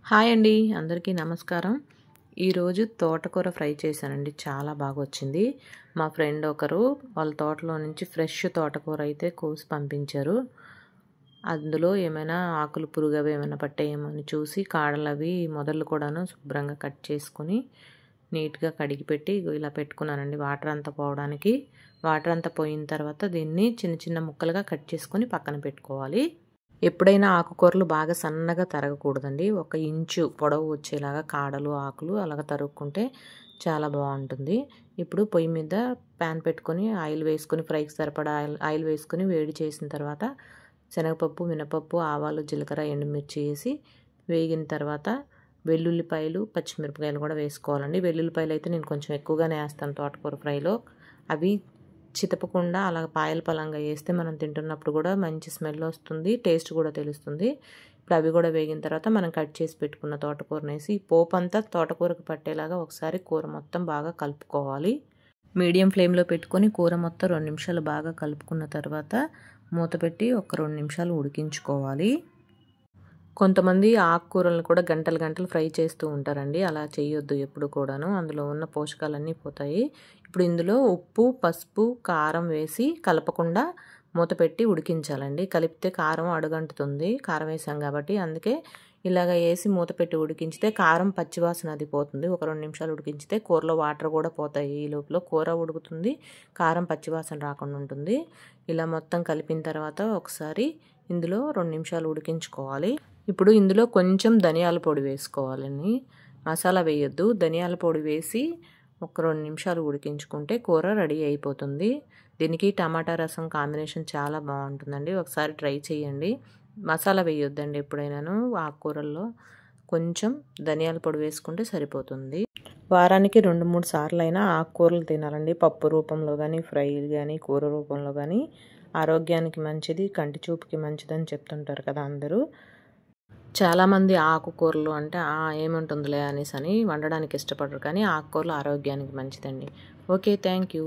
Hi అండి, అందరికీ నమస్కారం. ఈరోజు తోటకూర ఫ్రై చేశానండి. చాలా బాగా వచ్చింది. మా ఫ్రెండ్ ఒకరు వాళ్ళ తోటలో నుంచి ఫ్రెష్ తోటకూర అయితే కోసి పంపించారు. అందులో ఏమైనా ఆకులు పురుగు అవి ఏమైనా పట్టాయేమో అని చూసి కాడలు అవి మొదలు కూడాను శుభ్రంగా కట్ చేసుకుని నీట్గా కడిగి పెట్టి ఇలా పెట్టుకున్నానండి. వాటర్ అంతా పోవడానికి. వాటర్ అంతా పోయిన తర్వాత దీన్ని చిన్న చిన్న ముక్కలుగా కట్ చేసుకొని పక్కన పెట్టుకోవాలి. ఎప్పుడైనా ఆకుకూరలు బాగా సన్నగా తరగకూడదండి. 1 ఇంచు పొడవు వచ్చేలాగా కాడలు ఆకులు అలాగ తరుగుకుంటే చాలా బాగుంటుంది. ఇప్పుడు పొయ్యి మీద ప్యాన్ పెట్టుకొని ఆయిల్ వేసుకొని ఫ్రైకి సరిపడా ఆయిల్ వేసుకొని వేడి చేసిన తర్వాత శనగపప్పు, మినపప్పు, ఆవాలు, జీలకర్ర, ఎండుమిర్చి వేసి వేగిన తర్వాత వెల్లుల్లిపాయలు, పచ్చిమిరపకాయలు కూడా వేసుకోవాలండి. వెల్లుల్లిపాయలు అయితే నేను కొంచెం ఎక్కువగానే వేస్తాను తోటకూర ఫ్రైలో. అవి చితపకుండా అలా పాయల పలంగా వేస్తే మనం తింటున్నప్పుడు కూడా మంచి స్మెల్ వస్తుంది, టేస్ట్ కూడా తెలుస్తుంది. ఇప్పుడు అవి కూడా వేగిన తర్వాత మనం కట్ చేసి పెట్టుకున్న తోటకూరను వేసి ఈ పోపు అంతా తోటకూరకు పట్టేలాగా ఒకసారి కూర మొత్తం బాగా కలుపుకోవాలి. మీడియం ఫ్లేమ్లో పెట్టుకొని కూర మొత్తం 2 నిమిషాలు బాగా కలుపుకున్న తర్వాత మూత పెట్టి ఒక 2 నిమిషాలు ఉడికించుకోవాలి. కొంతమంది ఆకుకూరలను కూడా గంటలు గంటలు ఫ్రై చేస్తూ ఉంటారండి. అలా చేయొద్దు ఎప్పుడు కూడాను. అందులో ఉన్న పోషకాలన్నీ పోతాయి. ఇప్పుడు ఇందులో ఉప్పు, పసుపు, కారం వేసి కలపకుండా మూత పెట్టి ఉడికించాలండి. కలిపితే కారం అడుగంటుతుంది. కారం వేసాం కాబట్టి అందుకే ఇలాగ వేసి మూత పెట్టి ఉడికించితే కారం పచ్చివాసన అది పోతుంది. ఒక 2 నిమిషాలు ఉడికించితే కూరలో వాటర్ కూడా పోతాయి. ఈ లోపల కూర ఉడుకుతుంది, కారం పచ్చివాసన రాకుండా ఉంటుంది. ఇలా మొత్తం కలిపిన తర్వాత ఒకసారి ఇందులో 2 నిమిషాలు ఉడికించుకోవాలి. ఇప్పుడు ఇందులో కొంచెం ధనియాల పొడి వేసుకోవాలని, మసాలా వేయొద్దు. ధనియాల పొడి వేసి ఒక 2 నిమిషాలు ఉడికించుకుంటే కూర రెడీ అయిపోతుంది. దీనికి టమాటా రసం కాంబినేషన్ చాలా బాగుంటుందండి. ఒకసారి ట్రై చేయండి. మసాలా వేయొద్దండి ఎప్పుడైనాను. ఆకుకూరల్లో కొంచెం ధనియాల పొడి వేసుకుంటే సరిపోతుంది. వారానికి 2-3 సార్లు అయినా ఆకుకూరలు తినాలండి. పప్పు రూపంలో కానీ, ఫ్రై కానీ, కూర రూపంలో కానీ. ఆరోగ్యానికి మంచిది, కంటి చూపుకి మంచిదని చెప్తుంటారు కదా అందరూ. చాలామంది ఆకుకూరలు అంటే ఏముంటుందిలే అనేసి అని వండడానికి ఇష్టపడరు, కానీ ఆకుకూరలు ఆరోగ్యానికి మంచిదండి. Okay, thank you.